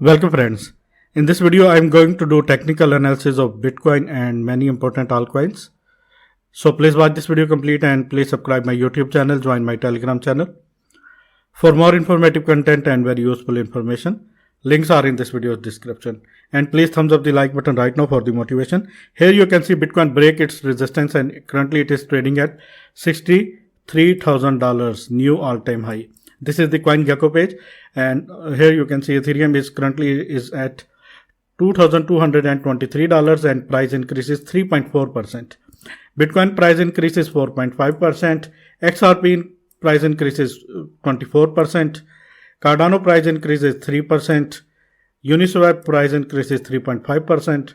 Welcome friends. In this video I am going to do technical analysis of Bitcoin and many important altcoins. So please watch this video complete and please subscribe my YouTube channel, join my Telegram channel. For more informative content and very useful information, links are in this video's description. And please thumbs up the like button right now for the motivation. Here you can see Bitcoin break its resistance and currently it is trading at $63,000, new all-time high. This is the CoinGecko page, and here you can see Ethereum is currently at $2,223 and price increases 3.4%. Bitcoin price increases 4.5%. XRP price increases 24%. Cardano price increases 3%. Uniswap price increases 3.5%.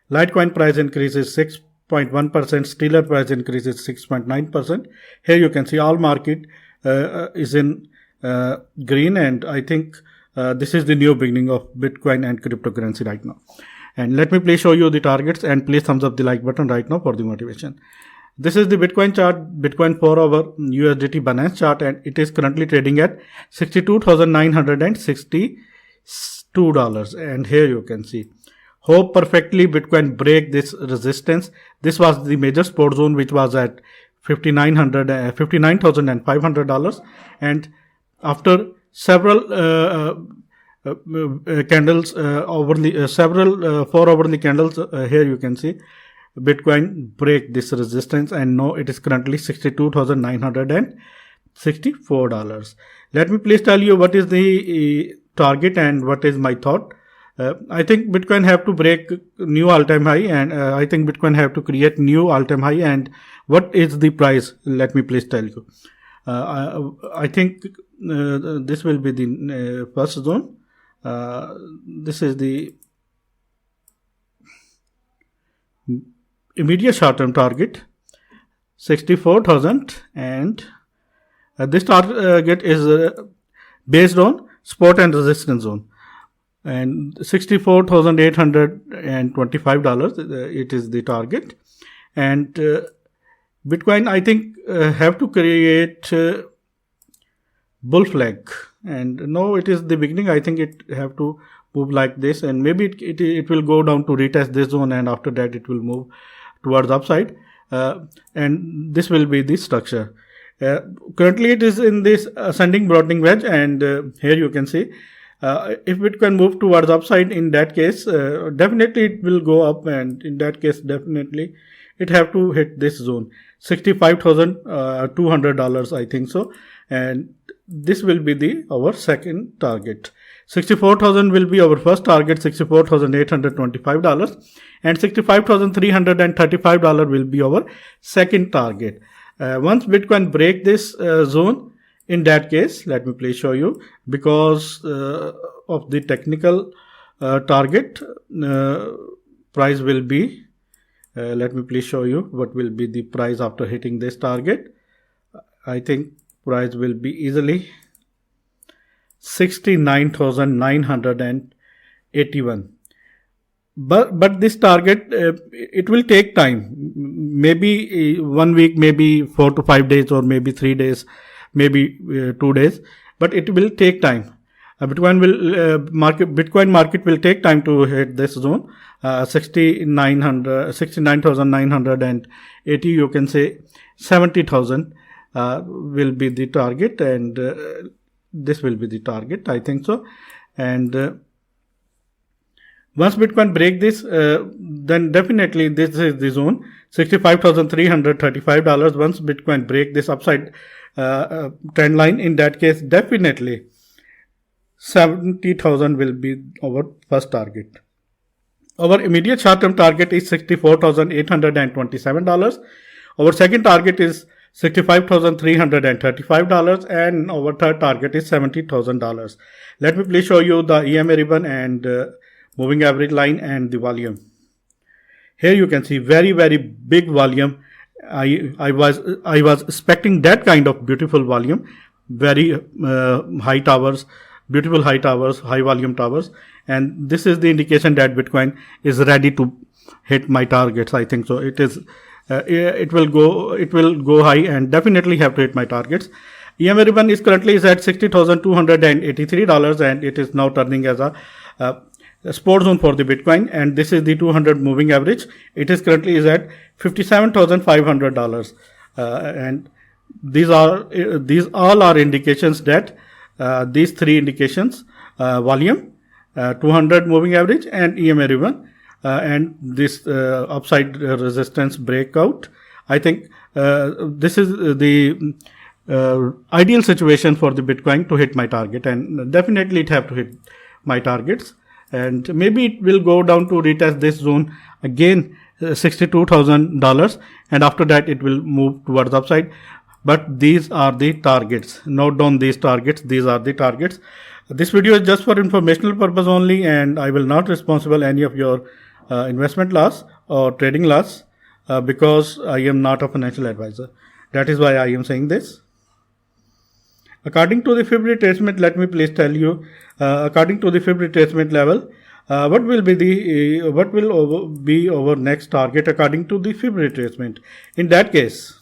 Litecoin price increases 6.1%. Stellar price increases 6.9%. Here you can see all market is in green, and I think this is the new beginning of Bitcoin and cryptocurrency right now. And let me please show you the targets, and please thumbs up the like button right now for the motivation. This is the Bitcoin chart, Bitcoin 4-hour USDT Binance chart, and it is currently trading at $62,962. And here you can see hope perfectly Bitcoin break this resistance. This was the major support zone which was at $59,500, and after several candles several 4-hourly candles, here you can see Bitcoin break this resistance, and now it is currently $62,964. Let me please tell you what is the target and what is my thought. I think Bitcoin have to break new all-time high, and I think Bitcoin have to create new all-time high. And what is the price? Let me please tell you. I think this will be the first zone. This is the immediate short-term target, 64,000, and this target is based on support and resistance zone, and $64,825 it is the target. And Bitcoin, I think, have to create bull flag, and no, it is the beginning. I think it have to move like this, and maybe it will go down to retest this zone, and after that it will move towards upside, and this will be the structure. Currently it is in this ascending broadening wedge, and here you can see if Bitcoin move towards upside, in that case definitely it will go up, and in that case definitely it have to hit this zone, $65,200, I think so. And this will be our second target. 64,000 will be our first target, $64,825, and $65,335 will be our second target. Once Bitcoin break this zone, in that case, let me please show you, because of the technical target, price will be, let me please show you what will be the price after hitting this target. I think price will be easily $69,981. But this target, it will take time, maybe 1 week, maybe 4 to 5 days, or maybe 3 days, maybe 2 days, but it will take time. Bitcoin market will take time to hit this zone, 69,980. You can say 70,000 will be the target, and this will be the target, I think so. And once Bitcoin break this, then definitely this is the zone, $65,335. Once Bitcoin break this upside trend line, in that case definitely 70,000 will be our first target. Our immediate short-term target is $64,827. Our second target is $65,335, and our third target is $70,000. Let me please show you the EMA ribbon and moving average line and the volume. Here you can see very big volume. I was expecting that kind of beautiful volume, very high towers, beautiful high towers, high volume towers, and this is the indication that Bitcoin is ready to hit my targets. I think so. It will go high and definitely have to hit my targets. EMA ribbon is currently at $60,283, and it is now turning as a support zone for the Bitcoin, and this is the 200 moving average. It is currently is at $57,500, and these all are indications that these three indications, volume, 200 moving average, and EMA ribbon, and this upside resistance breakout. I think this is the ideal situation for the Bitcoin to hit my target, and definitely it have to hit my targets, and maybe it will go down to retest this zone again, $62,000, and after that it will move towards upside. But these are the targets. Note down these targets. These are the targets. This video is just for informational purpose only, and I will not responsible any of your investment loss or trading loss because I am not a financial advisor. That is why I am saying this. According to the Fib retracement, let me please tell you, according to the Fib retracement level, what will be our next target according to the Fib retracement? In that case,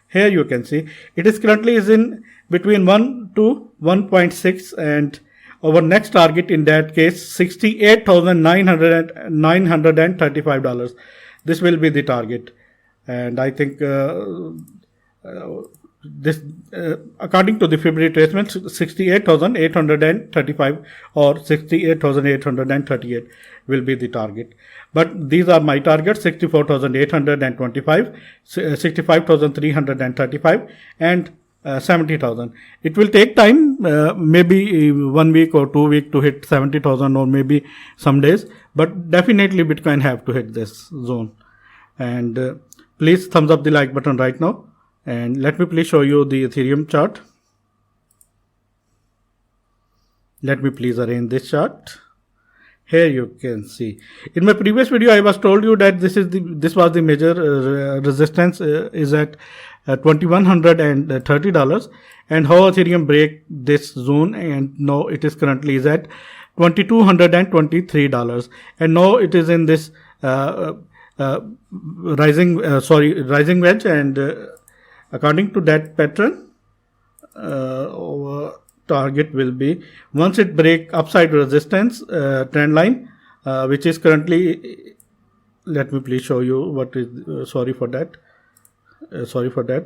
here you can see it is currently is in between 1 to 1.6, and our next target in that case $68,935. This will be the target, and I think this according to the Fib retracement 68,835 or 68,838 will be the target. But these are my targets: 64,825, 65,335, and 70,000. It will take time, maybe 1 week or 2 weeks to hit 70,000, or maybe some days, but definitely Bitcoin have to hit this zone. And please thumbs up the like button right now, and let me please show you the Ethereum chart. Let me please arrange this chart. Here you can see. In my previous video, I was told you that this was the major resistance is at $2,130, and how Ethereum break this zone, and now it is currently is at $2,223, and now it is in this rising wedge, and according to that pattern, our target will be once it break upside resistance trend line, which is currently, let me please show you what is sorry for that,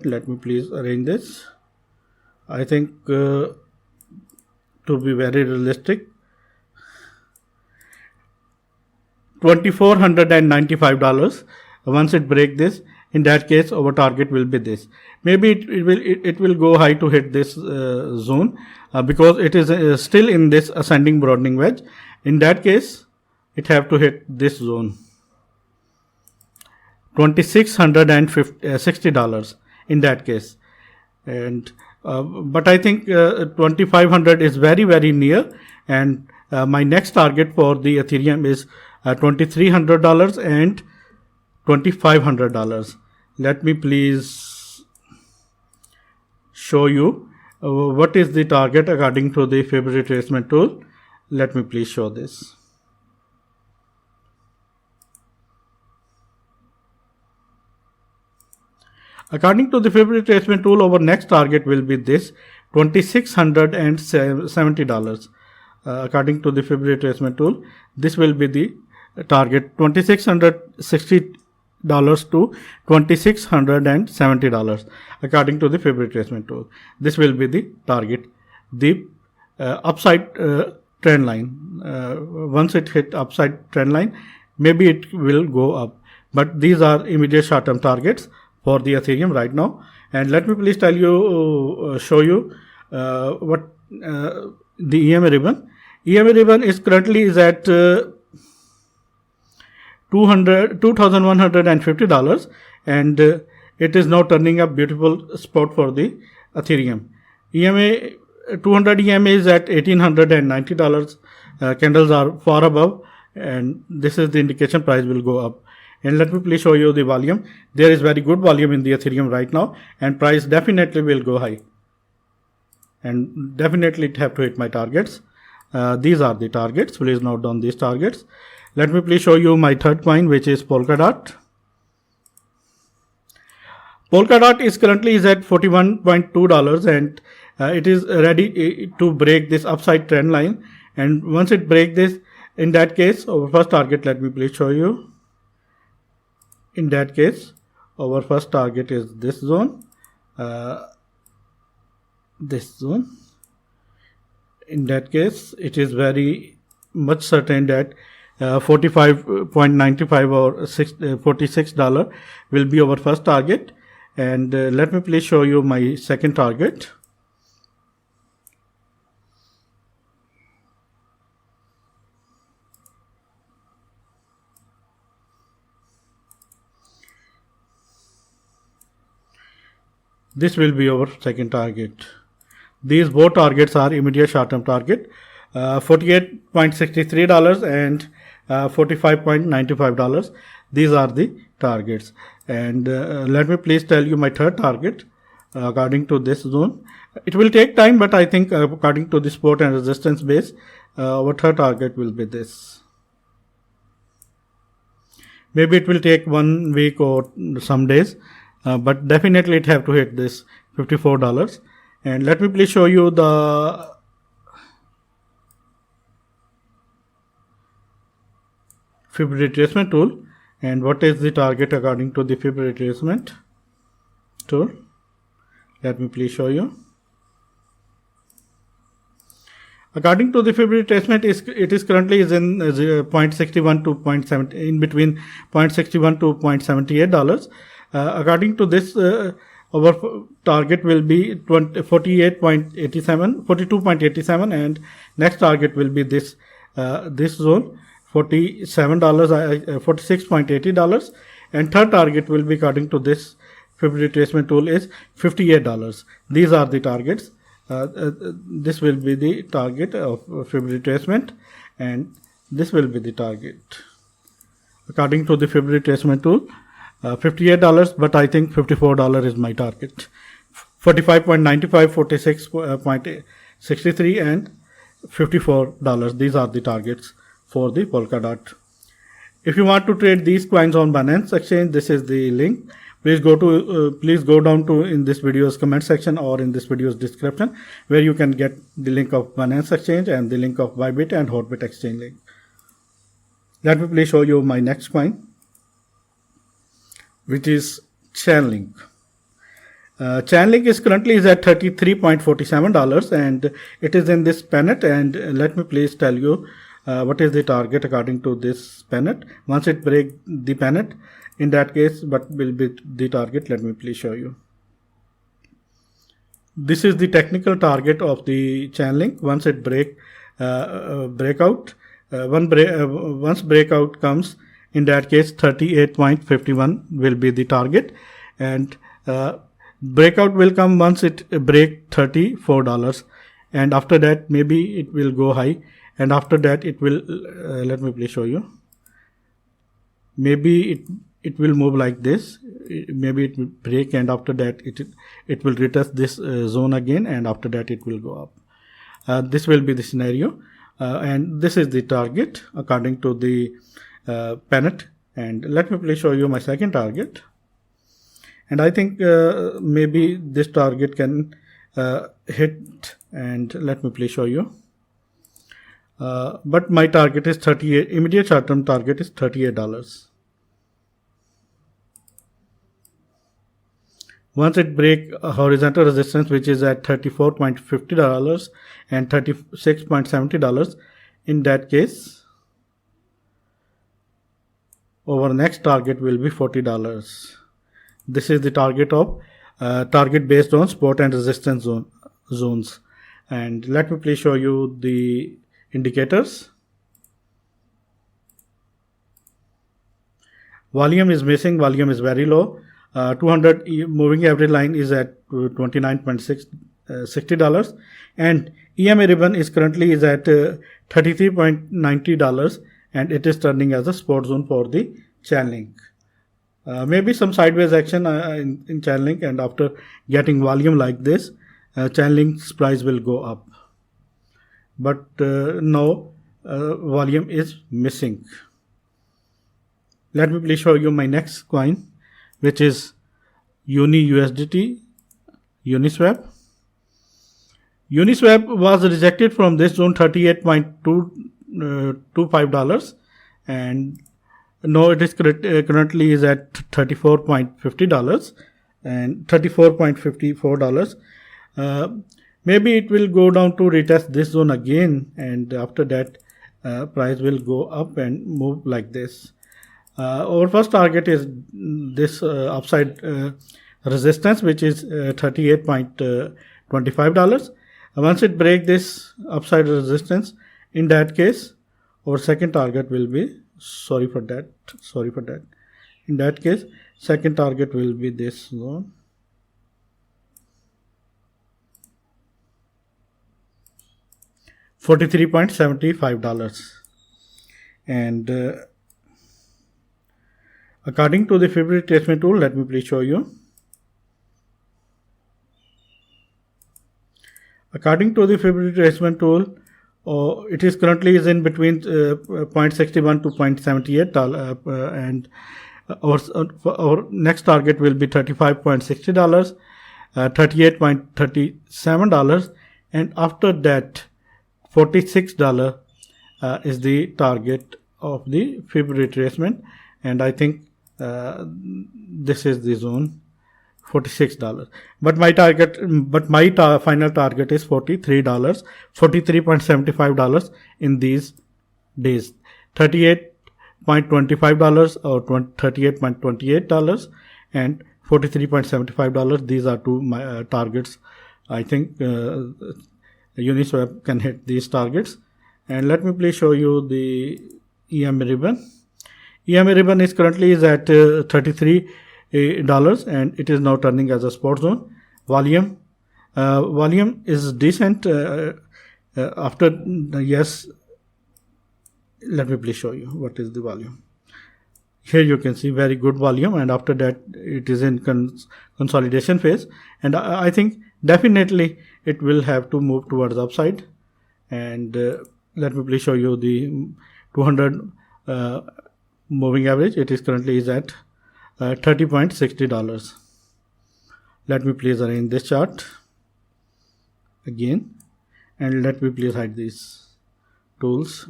let me please arrange this. I think to be very realistic, $2,495. Once it break this, in that case our target will be this. Maybe it will go high to hit this zone because it is still in this ascending broadening wedge. In that case, it have to hit this zone, $2,660 in that case. And but I think 2,500 is very, very near, and my next target for the Ethereum is $2,300 and $2,500. Let me please show you what is the target according to the Fib retracement tool. Let me please show this. According to the Fib retracement tool, our next target will be this $2,670. According to the Fib retracement tool, this will be the target, $2,660 to $2,670 according to the Fib retracement tool. This will be the target, the upside trend line. Once it hit upside trend line, maybe it will go up, but these are immediate short-term targets for the Ethereum right now. And let me please tell you, show you what the EMA ribbon. EMA ribbon is currently is at $2,150, and it is now turning a beautiful spot for the Ethereum. EMA 200 EMA is at $1,890. Candles are far above, and this is the indication price will go up. And let me please show you the volume. There is very good volume in the Ethereum right now, and price definitely will go high, and definitely it have to hit my targets. These are the targets. Please note down these targets. Let me please show you my third coin, which is Polkadot. Polkadot is currently is at $41.2, and it is ready to break this upside trend line. And once it break this, In that case, our first target, let me please show you. In that case, our first target is this zone. This zone. In that case, it is very much certain that 45.95 or $46 will be our first target. And let me please show you my second target. This will be our second target. These both targets are immediate short-term target, $48.63 and $45.95. These are the targets. And let me please tell you my third target according to this zone. It will take time, but I think according to the support and resistance base, our third target will be this. Maybe it will take 1 week or some days, but definitely it have to hit this $54. And let me please show you the Fib retracement tool. And what is the target according to the Fib retracement tool? Let me please show you. According to the Fib retracement, it is currently is in 0.61 to 0.7, in between 0.61 to $0.78. According to this, our target will be 42.87, and next target will be this zone, $46.80, and third target will be, according to this Fib retracement tool, is $58. These are the targets. This will be the target of Fib retracement, and this will be the target according to the Fib retracement tool. $58, but I think $54 is my target. 45.95, 46.63, and $54. These are the targets for the Polkadot. If you want to trade these coins on Binance Exchange, this is the link. Please go down to in this video's comment section or in this video's description, where you can get the link of Binance Exchange and the link of Bybit and Hotbit Exchange link. Let me please show you my next coin, which is Chainlink. Chainlink is currently at $33.47, and it is in this pennant. And let me please tell you what is the target according to this pennant. Once it breaks the pennant, in that case, what will be the target? Let me please show you. This is the technical target of the Chainlink. Once it once breakout comes, in that case 38.51 will be the target, and breakout will come once it break $34, and after that maybe it will go high, and after that it will let me please show you. Maybe it will move like this. Maybe it will break, and after that it will retest this zone again, and after that it will go up. This will be the scenario, and this is the target according to the pennant. And let me please show you my second target, and I think maybe this target can hit, and let me please show you. But my target is 38. Immediate short-term target is $38. Once it break a horizontal resistance, which is at $34.50 and $36.70, in that case, our next target will be $40. This is the target of target based on support and resistance zones. And let me please show you the indicators. Volume is missing. Volume is very low. 200 moving average line is at $29.60, and EMA ribbon is currently at $33.90, and it is turning as a support zone for the Chainlink. Maybe some sideways action in Chainlink, and after getting volume like this, Chainlink's price will go up. But now volume is missing. Let me please show you my next coin, which is UniUSDT, Uniswap. Uniswap was rejected from this zone 38.2 to $5, and no, it is currently is at $34.50 and $34.54. Maybe it will go down to retest this zone again, and after that price will go up and move like this. Our first target is this upside resistance, which is $38.25. Once it break this upside resistance, in that case our second target will be sorry for that in that case second target will be this zone, $43.75. And according to the Fibonacci retracement tool, let me please show you. According to the Fibonacci retracement tool, it is currently is in between 0.61 to 0.78 and our next target will be $35.60, $38.37, and after that $46 is the target of the Fibonacci retracement, and I think this is the zone, $46. But my final target is $43, $43.75 in these days, $38.25 or $38.28 and $43.75. These are two my targets. I think Uniswap can hit these targets. And let me please show you the EMA ribbon. EMA ribbon is currently is at $33 and it is now turning as a support zone. Volume is decent after yes. Let me please show you what is the volume. Here you can see very good volume, and after that it is in consolidation phase, and I think definitely it will have to move towards upside. And let me please show you the 200 moving average. It is currently is at $30.60. Let me please arrange this chart again, and let me please hide these tools.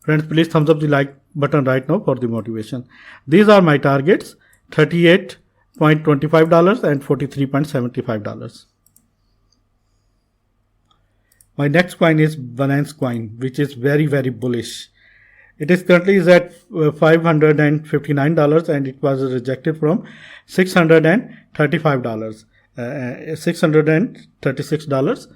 Friends, please thumbs up the like button right now for the motivation. These are my targets, $38.25 and $43.75. My next coin is Binance coin, which is very, very bullish. It is currently is at $559 and it was rejected from $635, $636.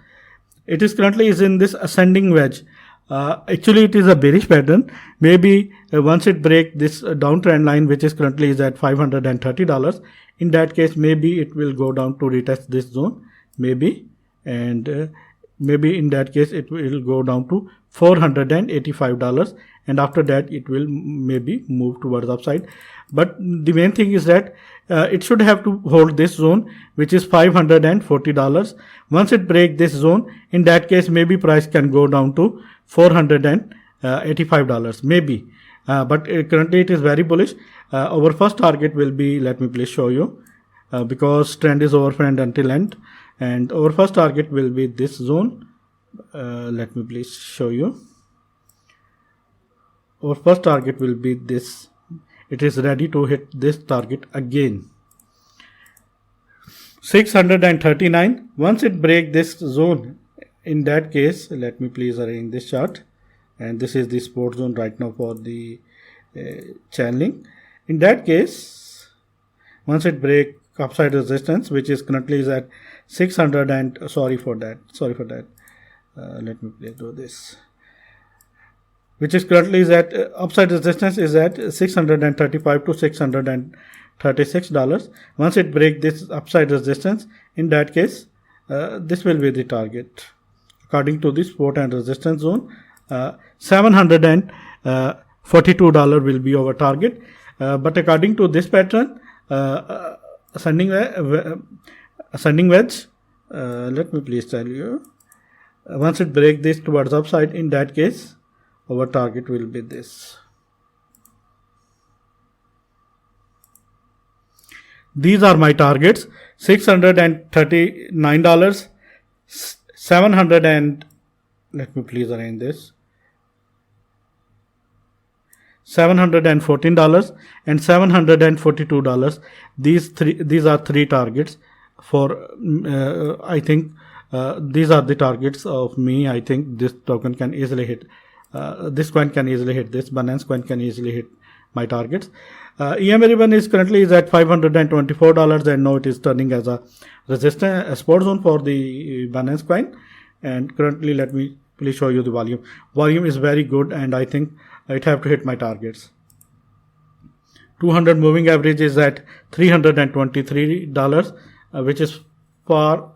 It is currently is in this ascending wedge. Actually, it is a bearish pattern. Maybe once it break this downtrend line, which is currently is at $530, in that case, maybe it will go down to retest this zone, maybe, and maybe in that case it will go down to $485, and after that it will maybe move towards upside. But the main thing is that it should have to hold this zone, which is $540. Once it break this zone, in that case maybe price can go down to $485 maybe, but currently it is very bullish. Our first target will be, let me please show you, because trend is over friend until end, and our first target will be this zone. Let me please show you. Our first target will be this. It is ready to hit this target again, 639. Once it break this zone, in that case, let me please arrange this chart, and this is the support zone right now for the channeling. In that case, once it break upside resistance, which is currently is at 600 and sorry for that, let me please do this, which is currently is at upside resistance is at $635 to $636. Once it break this upside resistance, in that case this will be the target according to the support and resistance zone. $742 will be our target, but according to this pattern, ascending wedge, let me please tell you, once it break this towards upside, in that case our target will be this. These are my targets: $639, $792, let me please arrange this. $714 and $742. These are three targets for I think these are the targets of me. I think this token can easily hit this coin can easily hit this. Binance coin can easily hit my targets. EMA ribbon is currently at $524 and now it is turning as a resistance, a support zone for the Binance coin. And currently, let me please show you the volume. Volume is very good and I think it have to hit my targets. 200 moving average is at $323, which is far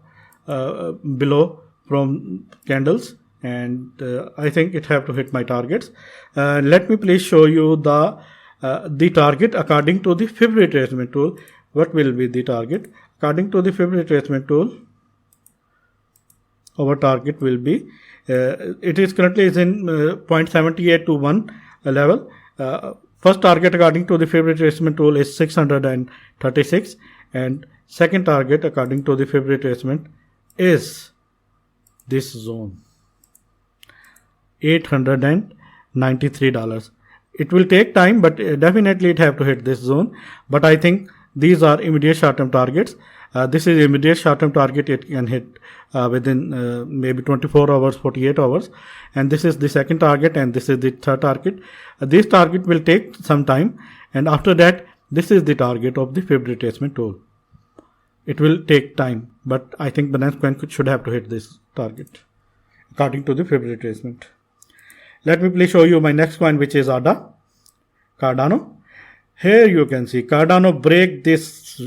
below from candles, and I think it have to hit my targets. Let me please show you the target according to the fib retracement tool. What will be the target according to the fib retracement tool? Our target will be it is currently is in 0.78 to 1 level. First target according to the fib retracement tool is 636, and second target according to the fib retracement is this zone, $893. It will take time, but definitely it have to hit this zone. But I think these are immediate short-term targets. This is immediate short-term target. It can hit within maybe 24 hours, 48 hours. And this is the second target, and this is the third target. This target will take some time, and after that, this is the target of the fib retracement tool. It will take time, but I think Binance coin should have to hit this target according to the fib retracement. Let me please show you my next coin, which is Cardano. Here you can see Cardano break this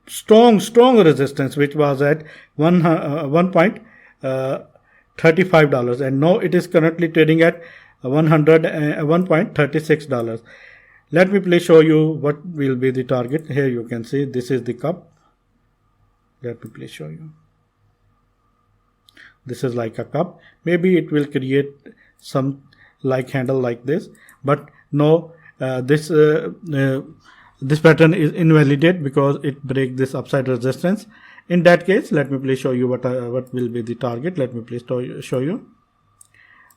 strong resistance, which was at $1.35, and now it is currently trading at $1.36. Let me please show you what will be the target. Here you can see this is the cup. Let me please show you. This is like a cup. Maybe it will create some like handle like this, but no, this pattern is invalidate because it breaks this upside resistance. In that case, let me please show you what will be the target. Let me please show you.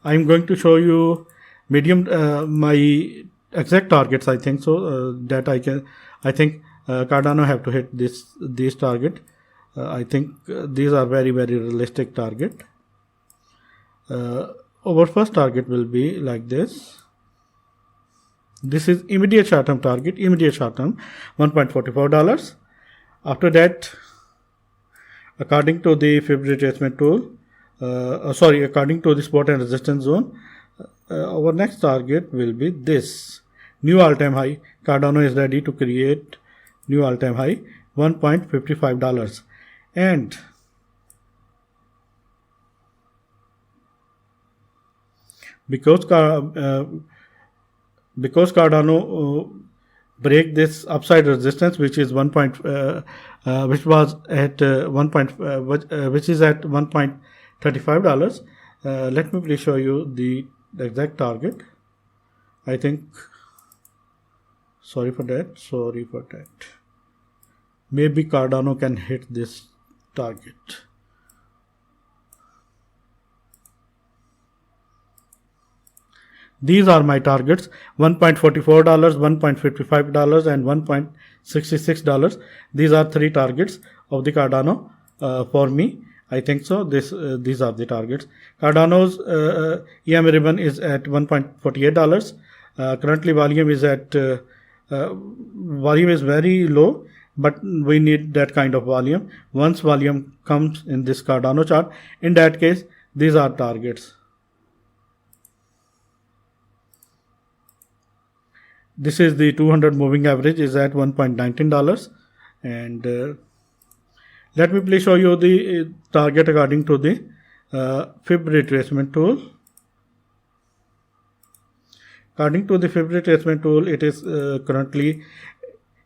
I am going to show you medium my exact targets. I think so that I think Cardano have to hit these target. I think these are very realistic target. Our first target will be like this. This is immediate short-term target, immediate short-term, $1.44. After that, according to the fib retracement tool, according to the support and resistance zone, our next target will be this new all-time high. Cardano is ready to create new all-time high, $1.55. And because Cardano break this upside resistance, which is which was at which is at $1.35. Let me please show you the exact target. I think sorry for that. Maybe Cardano can hit this target. These are my targets: $1.44, $1.55, and $1.66. These are three targets of the Cardano for me. I think so. These are the targets. Cardano's EMA ribbon is at $1.48. Currently, volume is at volume is very low, but we need that kind of volume. Once volume comes in this Cardano chart, in that case, these are targets. This is the 200 moving average is at $1.19, and let me please show you the target according to the fib retracement tool. According to the fib retracement tool, it is currently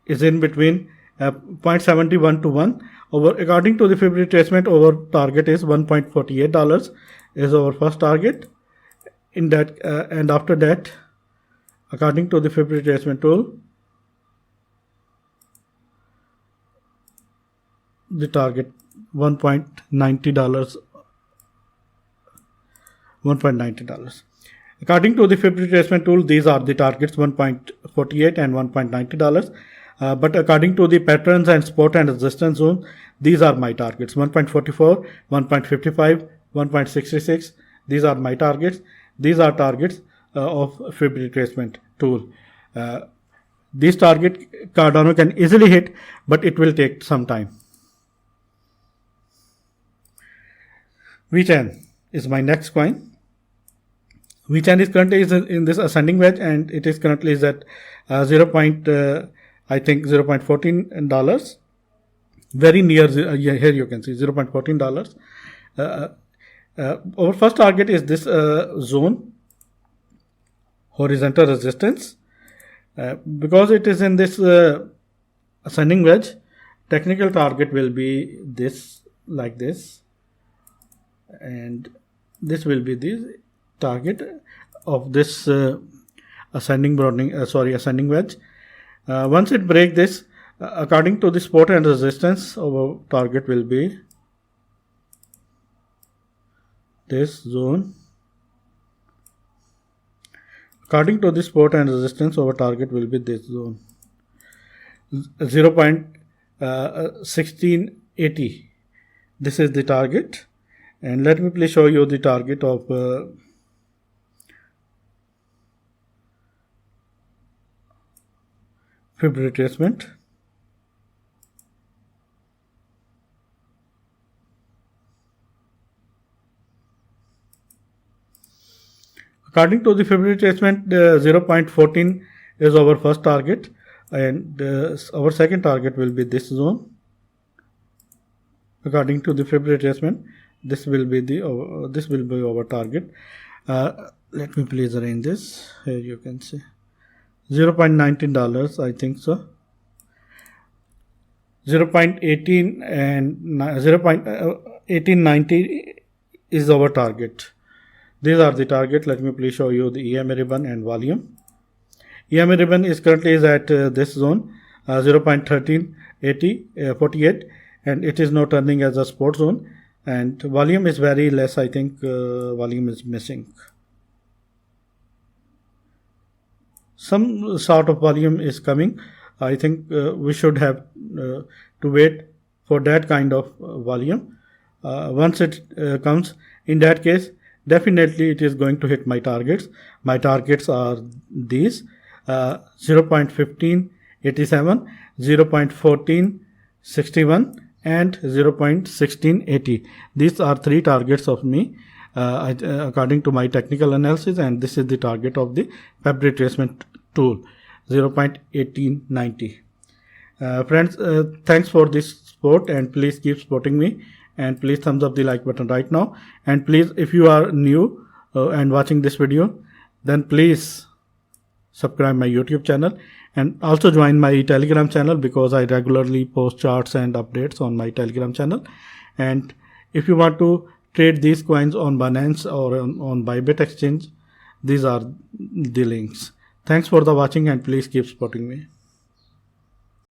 is in between 0.71 to 1. According to the fib retracement, our target is $1.48 is our first target. In that and after that, according to the fib retracement tool, the target $1.90 $1.90. According to the Fib retracement tool, these are the targets $1.48 and $1.90. But according to the patterns and support and resistance zone, these are my targets: 1.44, 1.55, 1.66. These are my targets. These are targets of Fib retracement tool. These target Cardano can easily hit, but it will take some time. VeChain is my next coin. VeChain is currently in this ascending wedge, and it is currently is at $0.14. Very near here you can see $0.14. Our first target is this zone, horizontal resistance. Because it is in this ascending wedge, technical target will be this, like this, and this will be the target of this ascending wedge. Once it break this, according to the support and resistance, our target will be this zone. According to the support and resistance, our target will be this zone, 0.1680. This is the target, and let me please show you the target of Fib retracement. According to the Fib retracement, 0.14 is our first target, and our second target will be this zone. According to the Fib retracement, this will be our target. Let me please arrange this. Here you can see $0.19, I think so. 0.18 and 0.1890 is our target. These are the target. Let me please show you the EMA ribbon and volume. EMA ribbon is currently at this zone, 0.1348, and it is now turning as a support zone. And volume is very less. I think volume is missing. Some sort of volume is coming. I think we should have to wait for that kind of volume. Once it comes, in that case, definitely it is going to hit my targets. My targets are these: 0.1587, 0.1461, and 0.1680. These are three targets of me according to my technical analysis, and this is the target of the Fib retracement tool, 0.1890. Friends, thanks for this support, and please keep supporting me, and please thumbs up the like button right now. And please, if you are new and watching this video, then please subscribe my YouTube channel, and also join my Telegram channel, because I regularly post charts and updates on my Telegram channel. And if you want to trade these coins on Binance or on Bybit exchange, these are the links. Thanks for the watching, and please keep supporting me.